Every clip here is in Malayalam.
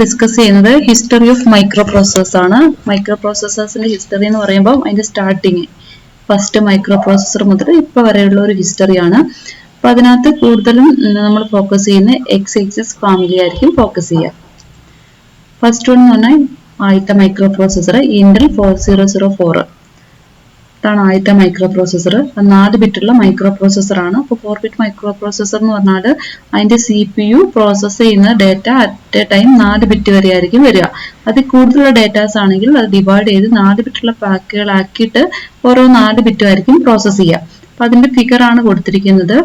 ഡിസ്കസ് ചെയ്യുന്നത് ഹിസ്റ്ററി ഓഫ് മൈക്രോ പ്രോസസ്സേഴ്സ് ആണ്. മൈക്രോ പ്രോസസ്സേഴ്സിന്റെ ഹിസ്റ്ററി എന്ന് പറയുമ്പോൾ അതിന്റെ സ്റ്റാർട്ടിങ് ഫസ്റ്റ് മൈക്രോ പ്രോസസ്സർ മുതൽ ഇപ്പൊ വരെയുള്ള ഒരു ഹിസ്റ്ററിയാണ്. അപ്പൊ അതിനകത്ത് കൂടുതലും നമ്മൾ ഫോക്കസ് ചെയ്യുന്ന x86 ഫാമിലി ആയിരിക്കും ഫോക്കസ് ചെയ്യുക. ഫസ്റ്റ് വൺ എന്ന് പറഞ്ഞാൽ ആദ്യത്തെ മൈക്രോ പ്രോസസ്സർ ഇന്റൽ 4004 ഇതാണ് ആദ്യത്തെ മൈക്രോ പ്രോസസ്സർ. 4 ബിറ്റുള്ള മൈക്രോ പ്രോസസ്സർ ആണ്. അപ്പോൾ 4 ബിറ്റ് മൈക്രോ പ്രോസസ്സർ എന്ന് പറഞ്ഞാൽ അതിന്റെ CPU പ്രോസസ് ചെയ്യുന്ന data at A time 4 bit വരെ ആയിരിക്കും വരിക. അതിൽ കൂടുതലുള്ള ഡേറ്റാസ് ആണെങ്കിൽ അത് ഡിവൈഡ് ചെയ്ത് 4 ബിറ്റുള്ള പാക്കുകളാക്കിയിട്ട് ഓരോ 4 ബിറ്റും ആയിരിക്കും പ്രോസസ് ചെയ്യുക. അപ്പൊ അതിന്റെ ഫിഗർ ആണ് കൊടുത്തിരിക്കുന്നത്.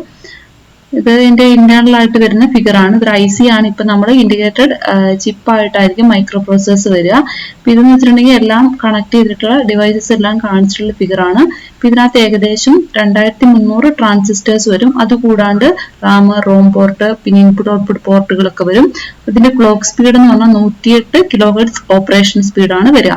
ഇത് ഇതിന്റെ ഇന്റേണൽ ആയിട്ട് വരുന്ന ഫിഗർ ആണ്. ഇതൊരു IC ആണ്. ഇപ്പൊ നമ്മൾ ഇന്റഗ്രേറ്റഡ് ചിപ്പ് ആയിട്ടായിരിക്കും മൈക്രോ പ്രോസസ്സേഴ്സ് വരിക. അപ്പൊ ഇതെന്ന് വെച്ചിട്ടുണ്ടെങ്കിൽ എല്ലാം കണക്ട് ചെയ്തിട്ടുള്ള ഡിവൈസസ് എല്ലാം കാണിച്ചിട്ടുള്ള ഫിഗർ ആണ്. അപ്പൊ ഇതിനകത്ത് ഏകദേശം 2300 ട്രാൻസിസ്റ്റേഴ്സ് വരും. അതുകൂടാണ്ട് റാം, റോം പോർട്ട്, പിന്നെ ഇൻപുട്ട് ഔട്ട്പുട്ട് പോർട്ടുകളൊക്കെ വരും. ഇതിന്റെ ക്ലോക്ക് സ്പീഡ് എന്ന് പറഞ്ഞാൽ 108 kHz ഓപ്പറേഷൻ സ്പീഡാണ് വരിക.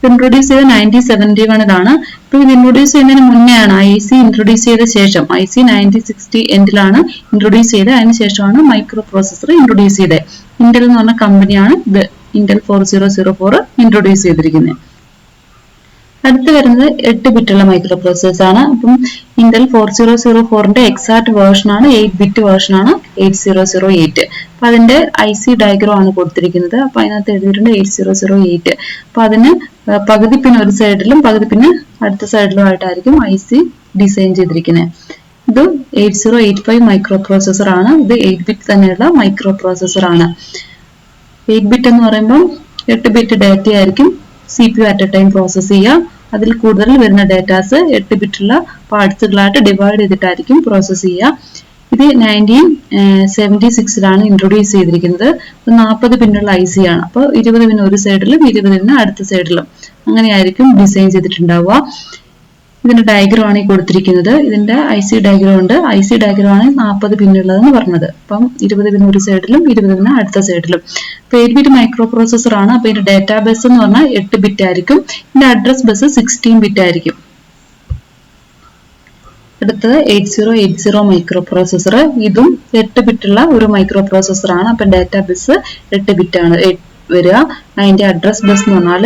ഇൻട്രൊഡ്യൂസ് ചെയ്ത 1971 ഇപ്പൊ ഇത് ഇൻട്രൊഡ്യൂസ് ചെയ്യുന്നതിന് മുന്നെയാണ് IC ഇൻട്രൊഡ്യൂസ് ചെയ്ത ശേഷം IC 9060 എൻഡിലാണ് ഇൻട്രൊഡ്യൂസ് ചെയ്തത്. അതിനുശേഷമാണ് മൈക്രോ പ്രോസസ്സർ ഇൻട്രൊഡ്യൂസ് ചെയ്തത്. ഇന്റൽ എന്ന് പറഞ്ഞ കമ്പനിയാണ് ഇത് ഇന്റൽ 4004 ഇൻട്രൊഡ്യൂസ് ചെയ്തിരിക്കുന്നത്. അടുത്ത് വരുന്നത് 8 ബിറ്റുള്ള മൈക്രോ പ്രോസസ്സേഴ്സ് ആണ്. അപ്പം ഇന്റൽ 4004ന്റെ എക്സാക്ട് വേർഷൻ ആണ് 8 ബിറ്റ് വേർഷൻ ആണ് 8008. അപ്പൊ അതിന്റെ IC ഡയഗ്രം ആണ് കൊടുത്തിരിക്കുന്നത്. അപ്പൊ അതിനകത്ത് എഴുതിയിട്ടുണ്ട് 8008. അപ്പൊ അതിന് പകുതി പിന്നെ ഒരു സൈഡിലും പകുതി പിന്നെ അടുത്ത സൈഡിലും ആയിട്ടായിരിക്കും IC ഡിസൈൻ ചെയ്തിരിക്കുന്നത്. ഇത് 8085 മൈക്രോ പ്രോസസ്സർ ആണ്. ഇത് 8 ബിറ്റ് തന്നെയുള്ള മൈക്രോ പ്രോസസ്സർ ആണ്. 8 ബിറ്റ് എന്ന് പറയുമ്പോൾ 8 ബിറ്റ് ഡാറ്റ ആയിരിക്കും CPU at A time process ചെയ്യുക. അതിൽ കൂടുതൽ വരുന്ന ഡേറ്റാസ് 8 ബിറ്റുള്ള പാർട്സുകളായിട്ട് ഡിവൈഡ് ചെയ്തിട്ടായിരിക്കും പ്രോസസ് ചെയ്യുക. ഇത് 1976 ഇൻട്രൊഡ്യൂസ് ചെയ്തിരിക്കുന്നത്. 40 പിന്നുള്ള IC ആണ്. അപ്പോൾ 20 പിൻ ഒരു സൈഡിലും 20 പിൻ അടുത്ത സൈഡിലും അങ്ങനെയായിരിക്കും ഡിസൈൻ ചെയ്തിട്ടുണ്ടാവുക. ഇതിന്റെ ഡയഗ്രം ആണ് ഈ കൊടുത്തിരിക്കുന്നത്. ഇതിന്റെ IC ഡയഗ്രം ഉണ്ട്. IC ഡയഗ്രം ആണ് 40 പിന്നുള്ളതെന്ന് പറഞ്ഞത്. അപ്പം 20 പിൻ ഒരു സൈഡിലും 20 പിൻ അടുത്ത സൈഡിലും. 8 ബിറ്റ് മൈക്രോ പ്രോസസ്സർ ആണ്. അപ്പൊ ഇതിന്റെ ഡാറ്റാ ബസ് എന്ന് പറഞ്ഞാൽ 8 ബിറ്റ് ആയിരിക്കും. ഇതിന്റെ അഡ്രസ് ബസ് 16 ബിറ്റ് ആയിരിക്കും. അടുത്തത് 8080 മൈക്രോ പ്രോസസ്സർ. ഇതും 8 ബിറ്റുള്ള ഒരു മൈക്രോ പ്രോസസ്സർ ആണ്. അപ്പൊ ഡാറ്റാ ബസ് 8 ബിറ്റ് ആണ് വരിക. അതിന്റെ അഡ്രസ് ബസ് എന്ന് പറഞ്ഞാൽ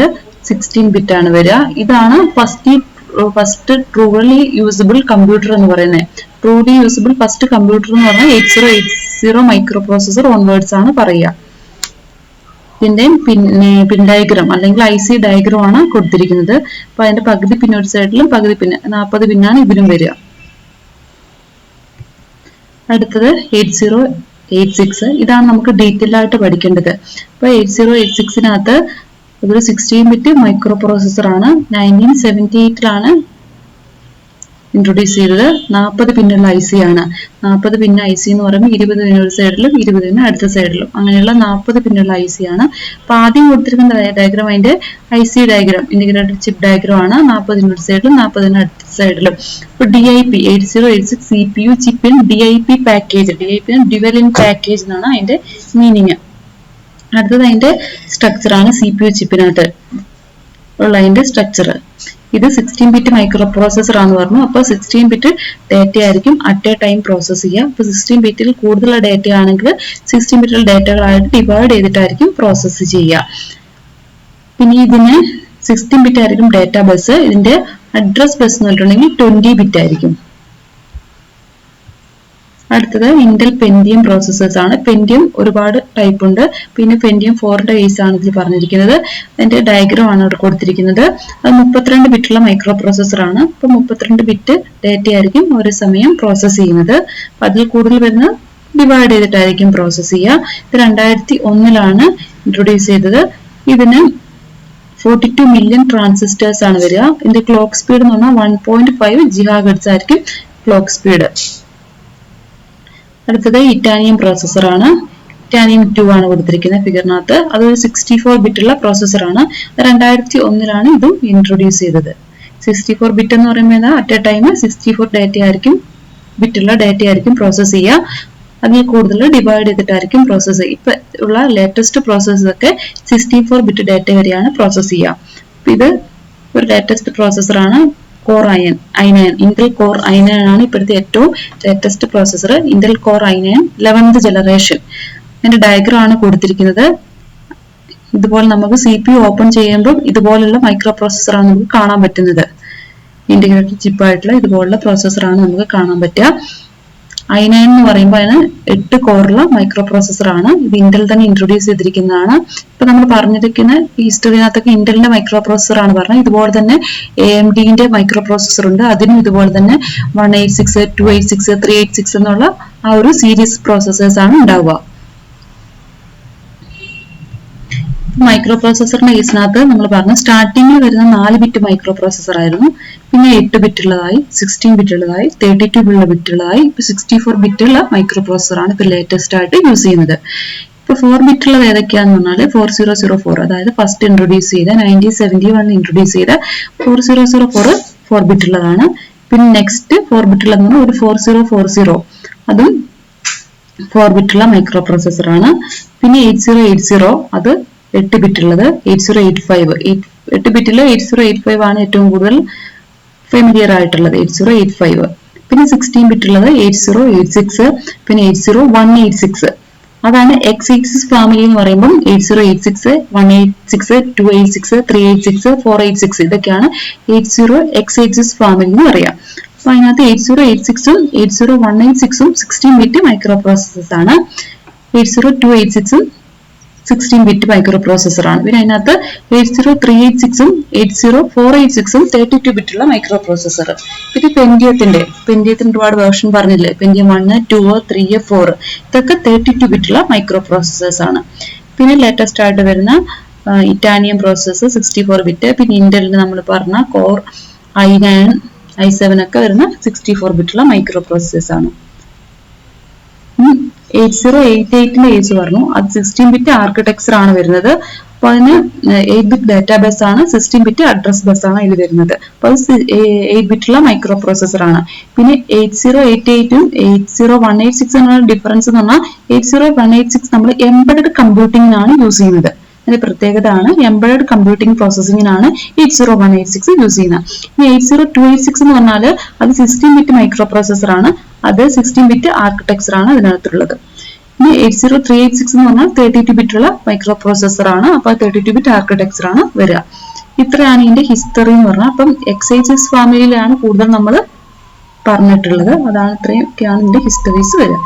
16 ബിറ്റ് ആണ് വരിക. ഇതാണ് ഫസ്റ്റ് ട്രൂലി യൂസബിൾ കമ്പ്യൂട്ടർ എന്ന് പറയുന്നത്. ട്രൂലി യൂസബിൾ ഫസ്റ്റ് കമ്പ്യൂട്ടർ എന്ന് പറഞ്ഞാൽ 8080 മൈക്രോ പ്രോസസ്സർ ഓൺവേർഡ്സ് ആണ് പറയുക. ഇതിന്റെ പിൻ ഡയഗ്രം അല്ലെങ്കിൽ IC ഡയഗ്രം ആണ് കൊടുത്തിരിക്കുന്നത്. അപ്പൊ അതിന്റെ പകുതി പിന്നെ ഒരു സൈഡിലും പകുതി പിന്നെ 40 പിന്നാണ് ഇതിലും വരിക. അടുത്തത് 8086. ഇതാണ് നമുക്ക് ഡീറ്റെയിൽ ആയിട്ട് പഠിക്കേണ്ടത്. അപ്പൊ 8086 ഇതൊരു 16 ബിറ്റ് മൈക്രോ പ്രോസസ്സർ ആണ്. 1978 ഇൻട്രൊഡ്യൂസ് ചെയ്തത്. 40 പിന്നുള്ള IC ആണ്. 40 പിന്ന IC എന്ന് പറയുമ്പോൾ 20 പിൻ ഒരു സൈഡിലും 20 പിൻ അടുത്ത സൈഡിലും അങ്ങനെയുള്ള 40 പിന്നുള്ള IC ആണ്. അപ്പൊ ആദ്യം കൊടുത്തിരിക്കുന്ന ഡയഗ്രം അതിന്റെ IC diagram integrated chip diagram ആണ്. 40 ഒരു സൈഡിലും 40 അടുത്ത സൈഡിലും. ഇപ്പൊ DIP 8086 CPU chip in DIP package. DIP dual in package എന്നാണ് അതിന്റെ മീനിങ്. അടുത്തത് അതിന്റെ സ്ട്രക്ചർ ആണ്. CPU ചിപ്പിനകത്ത് ഉള്ള അതിന്റെ സ്ട്രക്ചർ. ഇത് 16 ബിറ്റ് മൈക്രോ പ്രോസസ്സർ ആണെന്ന് പറഞ്ഞു. അപ്പോൾ 16 ബിറ്റ് ഡാറ്റ ആയിരിക്കും അറ്റ് എ ടൈം പ്രോസസ് ചെയ്യുക. അപ്പോൾ 16 ബിറ്റിൽ കൂടുതലുള്ള ഡാറ്റ ആണെങ്കിൽ 16 ബിറ്റിൽ ഡാറ്റകളായിട്ട് ഡിവൈഡ് ചെയ്തിട്ടായിരിക്കും പ്രോസസ് ചെയ്യുക. പിന്നെ ഇതിന് 16 ബിറ്റ് ആയിരിക്കും ഡാറ്റ ബസ്. ഇതിന്റെ അഡ്രസ് ബസ് എന്ന് പറഞ്ഞിട്ടുണ്ടെങ്കിൽ 20 ബിറ്റ് ആയിരിക്കും. അടുത്തത് ഇന്റൽ പെന്റിയം പ്രോസസ്സേഴ്സ് ആണ്. പെന്റിയം ഒരുപാട് ടൈപ്പ് ഉണ്ട്. പിന്നെ പെന്റിയം 4ന്റെ കേസ് ആണ് ഇതിൽ പറഞ്ഞിരിക്കുന്നത്. അതിന്റെ ഡയഗ്രം ആണ് ഇവിടെ കൊടുത്തിരിക്കുന്നത്. അത് 32 ബിറ്റുള്ള മൈക്രോ പ്രോസസ്സർ ആണ്. അപ്പൊ 32 ബിറ്റ് ഡാറ്റ ആയിരിക്കും ഒരു സമയം പ്രോസസ് ചെയ്യുന്നത്. അപ്പൊ അതിൽ കൂടുതൽ വരുന്ന ഡിവൈഡ് ചെയ്തിട്ടായിരിക്കും പ്രോസസ് ചെയ്യുക. ഇത് 2001 ഇൻട്രൊഡ്യൂസ് ചെയ്തത്. ഇതിന് 42 മില്യൺ ട്രാൻസിസ്റ്റേഴ്സ് ആണ് വരിക. ഇതിന്റെ ക്ലോക്ക് സ്പീഡ് എന്ന് പറഞ്ഞാൽ 1.5 GHz ആയിരിക്കും ക്ലോക്ക് സ്പീഡ്. അടുത്തത് ഇറ്റാനിയം പ്രോസസ്സർ ആണ്. ഇറ്റാനിയം 2 ആണ് കൊടുത്തിരിക്കുന്നത് ഫിഗറിനകത്ത്. അതൊരു 64 ബിറ്റുള്ള പ്രോസസ്സർ ആണ്. 2001 ഇതും ഇൻട്രൊഡ്യൂസ് ചെയ്തത്. 64 ബിറ്റ് എന്ന് പറയുമ്പോൾ അറ്റ് എ ടൈം 64 ഡാറ്റ ആയിരിക്കും ബിറ്റുള്ള ഡാറ്റ ആയിരിക്കും പ്രോസസ് ചെയ്യുക. അതിൽ കൂടുതൽ ഡിവൈഡ് ചെയ്തിട്ടായിരിക്കും പ്രോസസ് ചെയ്യുക. ഇപ്പൊ ഉള്ള ലേറ്റസ്റ്റ് പ്രോസസ്സർ ഒക്കെ 64 ബിറ്റ് ഡാറ്റ വരെയാണ് പ്രോസസ് ചെയ്യുക. ഇത് ഒരു ലേറ്റസ്റ്റ് പ്രോസസ്സർ ആണ്. Core i9 Intel core i9 ആണ് ഇപ്പോഴത്തെ ഏറ്റവും latest processor. Intel core i9 11th generation. അതിന്റെ ഡയഗ്രം ആണ് കൊടുത്തിരിക്കുന്നത്. ഇതുപോലെ നമുക്ക് CPU ഓപ്പൺ ചെയ്യുമ്പോൾ ഇതുപോലുള്ള മൈക്രോ പ്രോസസ്സറാണ് നമുക്ക് കാണാൻ പറ്റുന്നത്. ഇന്റഗ്രേറ്റഡ് ചിപ്പായിട്ടുള്ള ഇതുപോലുള്ള പ്രോസസ്സറാണ് നമുക്ക് കാണാൻ പറ്റുക. i9 എന്ന് പറയുമ്പോൾ അതിന് 8 കോറുള്ള മൈക്രോ പ്രോസസ്സറാണ്. ഇത് ഇന്റൽ തന്നെ ഇൻട്രൊഡ്യൂസ് ചെയ്തിരിക്കുന്നതാണ്. ഇപ്പൊ നമ്മൾ പറഞ്ഞിരിക്കുന്ന ഈ ഹിസ്റ്ററിനകത്തൊക്കെ ഇന്റലിന്റെ മൈക്രോ പ്രോസസ്സറാണ് പറഞ്ഞത്. ഇതുപോലെ തന്നെ AMDന്റെ മൈക്രോ പ്രോസസ്സർ ഉണ്ട്. അതിനും ഇതുപോലെ തന്നെ 186, 286, 386 എന്നുള്ള ആ ഒരു സീരീസ് പ്രോസസ്സേഴ്സ് ആണ് ഉണ്ടാവുക. മൈക്രോ പ്രോസസ്സറിന്റെ കേസിനകത്ത് നമ്മൾ പറഞ്ഞ സ്റ്റാർട്ടിങ്ങിൽ വരുന്ന 4 ബിറ്റ് മൈക്രോ പ്രോസസ്സർ ആയിരുന്നു. പിന്നെ 8 ബിറ്റ് ഉള്ളതായി, 16 ബിറ്റ് ഉള്ളതായി, 32 ബിറ്റ് ഉള്ളതായി, ഇപ്പൊ 64 ബിറ്റ് ഉള്ള മൈക്രോ പ്രോസസ്സറാണ് ഇപ്പൊ ലേറ്റസ്റ്റ് ആയിട്ട് യൂസ് ചെയ്യുന്നത്. ഇപ്പൊ 4 ബിറ്റ് ഉള്ളത് ഏതൊക്കെയാന്ന് പറഞ്ഞാൽ 4004, അതായത് ഫസ്റ്റ് ഇൻട്രൊഡ്യൂസ് ചെയ്ത 1971 ഇൻട്രൊഡ്യൂസ് ചെയ്ത 4004 4 ബിറ്റ് ഉള്ളതാണ്. പിന്നെ നെക്സ്റ്റ് 4 ബിറ്റ് ഉള്ളതെന്ന് പറഞ്ഞാൽ ഒരു 4040, അതും 4 ബിറ്റ് ഉള്ള മൈക്രോ പ്രോസസ്സറാണ്. പിന്നെ 8080 അത് 8 ബിറ്റ് ഉള്ളത്, 8085 8 ബിറ്റില് 8085 ആണ് ഏറ്റവും കൂടുതൽ ഫെമിലിയർ ആയിട്ടുള്ളത്, 8085. പിന്നെ 16 ബിറ്റ് ഉള്ളത് 8086, പിന്നെ 80186, അതാണ് x86 ഫാമിലി എന്ന് പറയുമ്പോൾ 8086, 186, 286, 386, 486 ഇതൊക്കെയാണ് 80x86 ഫാമിലി എന്ന് പറയാം. അപ്പൊ അതിനകത്ത് 8086ഉം 80186ഉം 16 ബിറ്റ് മൈക്രോ പ്രോസസ്സേഴ്സ് ആണ്. 80286ഉം 16 ബിറ്റ് മൈക്രോ പ്രോസസ്സർ ആണ്. പിന്നെ അതിനകത്ത് 80386ഉം 80486ഉം 32 ബിറ്റ് ഉള്ള മൈക്രോ പ്രോസസ്സർ. പിന്നെ പെന്റിയത്തിന്റെ ഒരുപാട് വേർഷൻ പറഞ്ഞില്ലേ, പെന്റിയം 1, 2, 3, 4 ഇതൊക്കെ 32 ബിറ്റ് ഉള്ള മൈക്രോ പ്രോസസ്സേഴ്സ് ആണ്. പിന്നെ ലേറ്റസ്റ്റ് ആയിട്ട് വരുന്ന ഇറ്റാനിയം പ്രോസസ്സർ 64 ബിറ്റ്. പിന്നെ ഇന്റലിന് നമ്മൾ പറഞ്ഞ കോർ i9, i7 ഒക്കെ വരുന്ന 64 ബിറ്റ് ഉള്ള മൈക്രോ പ്രോസസ്സേഴ്സ് ആണ്. 8088ന്റെ കേസ് പറഞ്ഞു, അത് 16 ബിറ്റ് ആർക്കിടെക്ചർ ആണ് വരുന്നത്. അപ്പൊ അതിന് 8 ബിറ്റ് ഡാറ്റാബേസ് ആണ്, 16 ബിറ്റ് അഡ്രസ് ബസ് ആണ് ഇത് വരുന്നത്. അപ്പൊ അത് 8 ബിറ്റുള്ള മൈക്രോ പ്രോസസ്സർ ആണ്. പിന്നെ 8088ഉം 80186 എന്നുള്ള ഡിഫറൻസ് എന്ന് പറഞ്ഞാൽ 80186 നമ്മൾ എംബഡഡ് കമ്പ്യൂട്ടിങ്ങിനാണ് യൂസ് ചെയ്യുന്നത്. അതിന്റെ പ്രത്യേകത ആണ് എംബഡഡ് കമ്പ്യൂട്ടിംഗ് പ്രോസസ്സിങ്ങിനാണ് 80186 യൂസ് ചെയ്യുന്നത്. ഇനി 80286 എന്ന് പറഞ്ഞാൽ അത് 16 ബിറ്റ് മൈക്രോ പ്രോസസ്സർ ആണ്, അത് 16 ബിറ്റ് ആർക്കിടെക്ചർ ആണ് അതിനകത്തുള്ളത്. ഇനി 80386 എന്ന് പറഞ്ഞാൽ 32 ബിറ്റ് ഉള്ള മൈക്രോ പ്രോസസ്സർ ആണ്, അപ്പൊ 32 ബിറ്റ് ആർക്കിടെക്ചർ ആണ് വരിക. ഇത്രയാണ് ഇതിന്റെ ഹിസ്റ്ററി എന്ന് പറഞ്ഞാൽ. അപ്പം x86 ഫാമിലിയിലാണ് കൂടുതൽ നമ്മൾ പറഞ്ഞിട്ടുള്ളത്. അതാണ് ഇത്രയൊക്കെയാണ് ഇതിന്റെ ഹിസ്റ്ററീസ് വരിക.